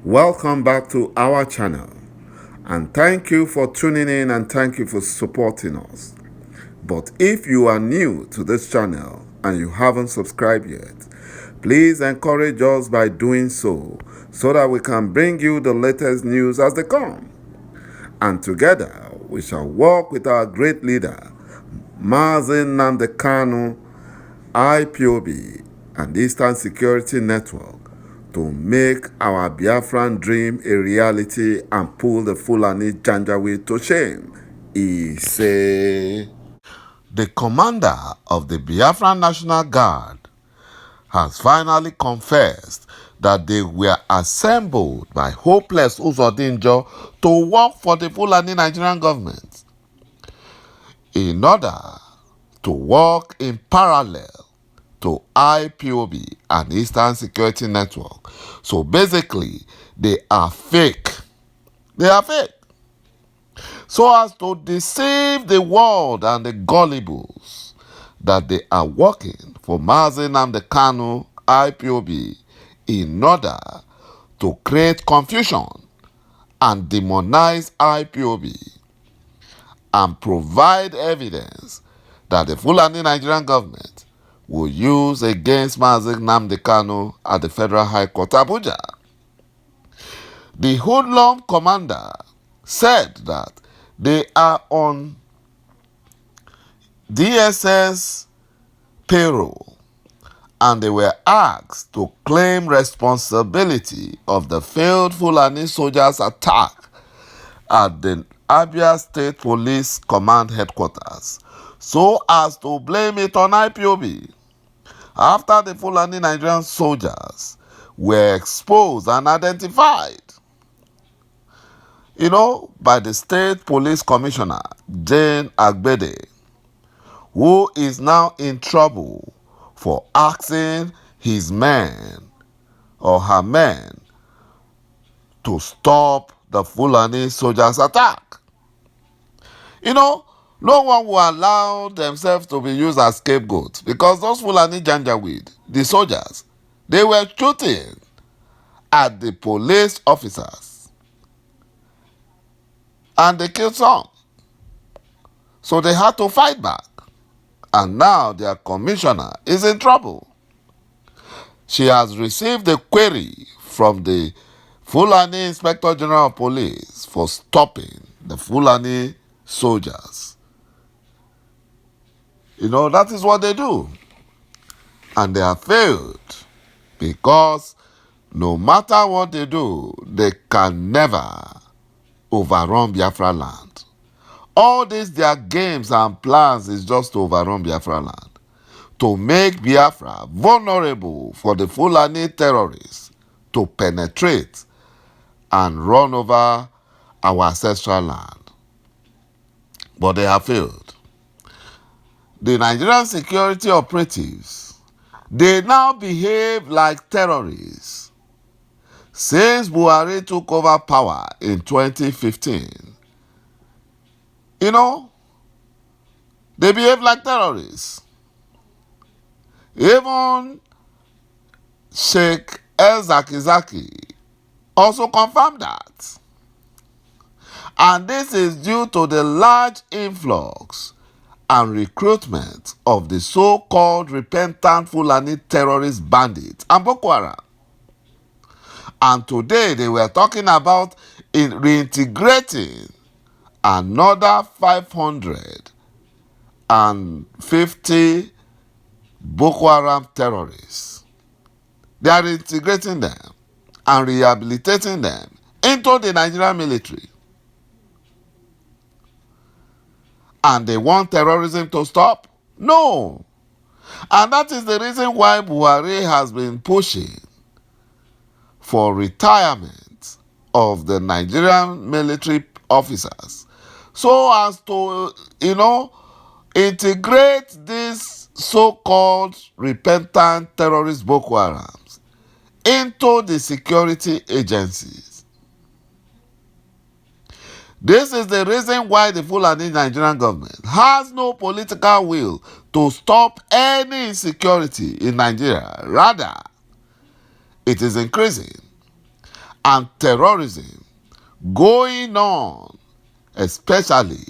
Welcome back to our channel, and thank you for tuning in and thank you for supporting us. But if you are new to this channel and you haven't subscribed yet, please encourage us by doing so that we can bring you the latest news as they come. And together we shall work with our great leader, µÁÐI IPOB and Eastern Security Network, to make our Biafran dream a reality and pull the Fulani Janjaweed to shame. He said, the commander of the Biafran National Guard has finally confessed that they were assembled by hopeless UZODIMA to work for the Fulani Nigerian government in order to work in parallel to IPOB and Eastern Security Network. So basically, they are fake. They are fake. So as to deceive the world and the gullibles that they are working for µÁÐI IPOB in order to create confusion and demonize IPOB and provide evidence that the Fulani Nigerian government will use against µÁÐI at the Federal High Court, Abuja. The hoodlum commander said that they are on DSS payroll and they were asked to claim responsibility of the failed Fulani soldiers' attack at the Abia State Police Command Headquarters, so as to blame it on IPOB after the Fulani Nigerian soldiers were exposed and identified, by the State Police Commissioner, Jane Agbede, who is now in trouble for asking his men or her men to stop the Fulani soldiers' attack. No one will allow themselves to be used as scapegoats because those Fulani Janjaweed, the soldiers, they were shooting at the police officers and they killed some. So they had to fight back. And now their commissioner is in trouble. She has received a query from the Fulani Inspector General of Police for stopping the Fulani soldiers. That is what they do. And they have failed because no matter what they do, they can never overrun Biafra land. All these their games and plans is just to overrun Biafra land, to make Biafra vulnerable for the Fulani terrorists to penetrate and run over our ancestral land. But they have failed. The Nigerian security operatives, they now behave like terrorists. Since Buhari took over power in 2015, they behave like terrorists. Even Sheikh El-Zakzaky also confirmed that. And this is due to the large influx and recruitment of the so-called repentant Fulani terrorist bandits and Boko Haram. And today they were talking about reintegrating another 550 Boko Haram terrorists. They are integrating them and rehabilitating them into the Nigerian military. And they want terrorism to stop? No. And that is the reason why Buhari has been pushing for retirement of the Nigerian military officers so as to, integrate these so-called repentant terrorist Boko Harams into the security agencies. This is the reason why the Fulani Nigerian government has no political will to stop any insecurity in Nigeria. Rather, it is increasing. and terrorism going on, especially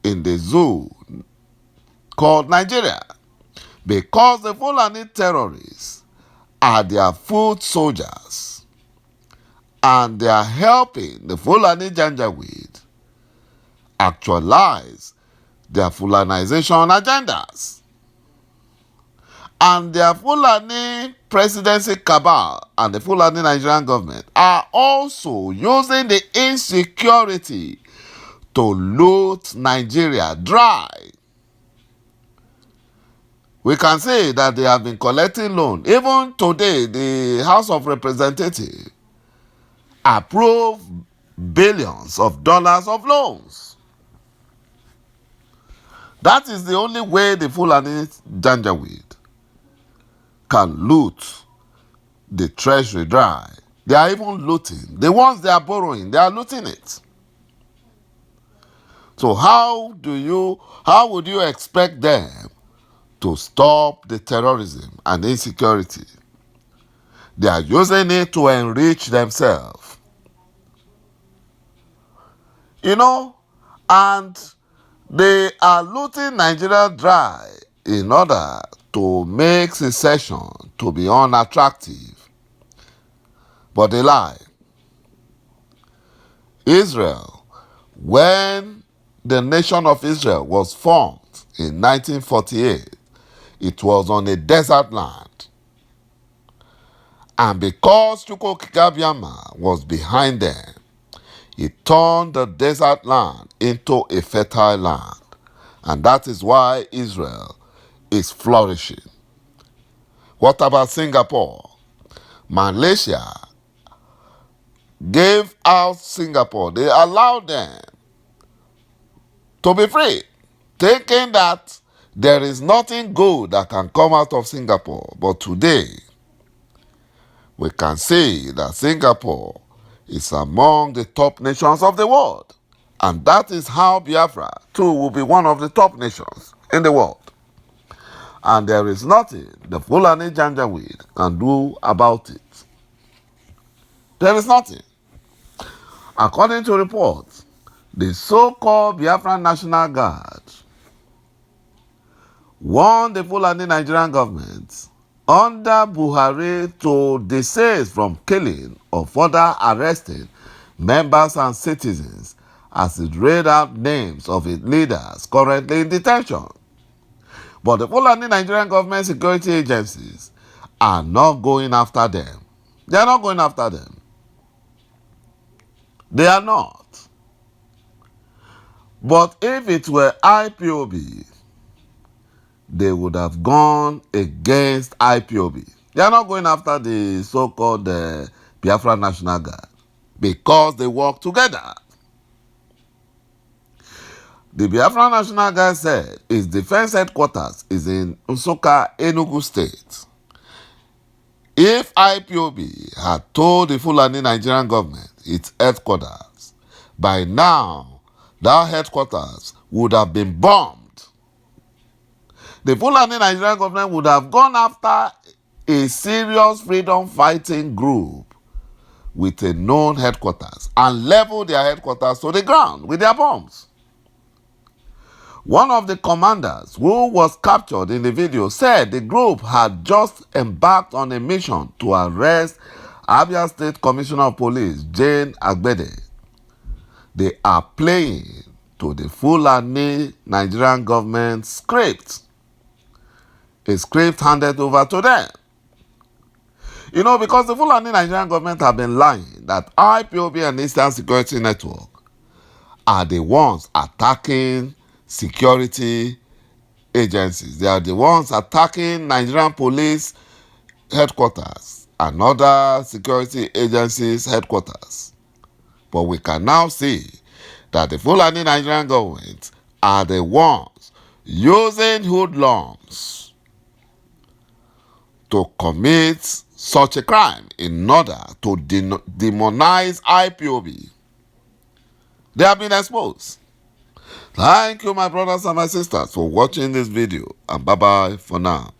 in the zoo called Nigeria, because the Fulani terrorists are their foot soldiers and they are helping the Fulani Janjaweed actualize their Fulanization agendas. And their Fulani presidency cabal and the Fulani Nigerian government are also using the insecurity to loot Nigeria dry. We can say that they have been collecting loans. Even today, the House of Representatives approved billions of dollars of loans. That is the only way the Fulani Janjaweed can loot the treasury dry. They are even looting. The ones they are borrowing, they are looting it. So how would you expect them to stop the terrorism and insecurity? They are using it to enrich themselves. And they are looting Nigeria dry in order to make secession to be unattractive. But they lie. Israel, when the nation of Israel was formed in 1948, it was on a desert land. And because Çʰݸ was behind them, it turned the desert land into a fertile land. And that is why Israel is flourishing. What about Singapore? Malaysia gave out Singapore. They allowed them to be free, thinking that there is nothing good that can come out of Singapore. But today, we can say that Singapore is among the top nations of the world. And that is how Biafra, too, will be one of the top nations in the world. And there is nothing the Fulani Janjaweed can do about it. There is nothing. According to reports, the so-called Biafra National Guard warned the Fulani Nigerian government under Buhari to desist from killing or further arresting members and citizens as it read out names of its leaders currently in detention. But the Fulani Nigerian government security agencies are not going after them. They are not going after them. They are not. But if it were IPOB, they would have gone against IPOB. They are not going after the so-called Biafra National Guard because they work together. The Biafra National Guard said its defense headquarters is in Nsukka, Enugu State. If IPOB had told the Fulani Nigerian government its headquarters, by now that headquarters would have been bombed. The Fulani Nigerian government would have gone after a serious freedom fighting group with a known headquarters and leveled their headquarters to the ground with their bombs. One of the commanders who was captured in the video said the group had just embarked on a mission to arrest Abia State Commissioner of Police Jane Agbede. They are playing to the Fulani Nigerian government script. A script handed over to them. Because the Fulani Nigerian government have been lying that IPOB and Eastern Security Network are the ones attacking security agencies. They are the ones attacking Nigerian police headquarters and other security agencies headquarters. But we can now see that the Fulani Nigerian government are the ones using hoodlums to commit such a crime in order to demonize IPOB. They have been exposed. Thank you, my brothers and my sisters, for watching this video, and bye-bye for now.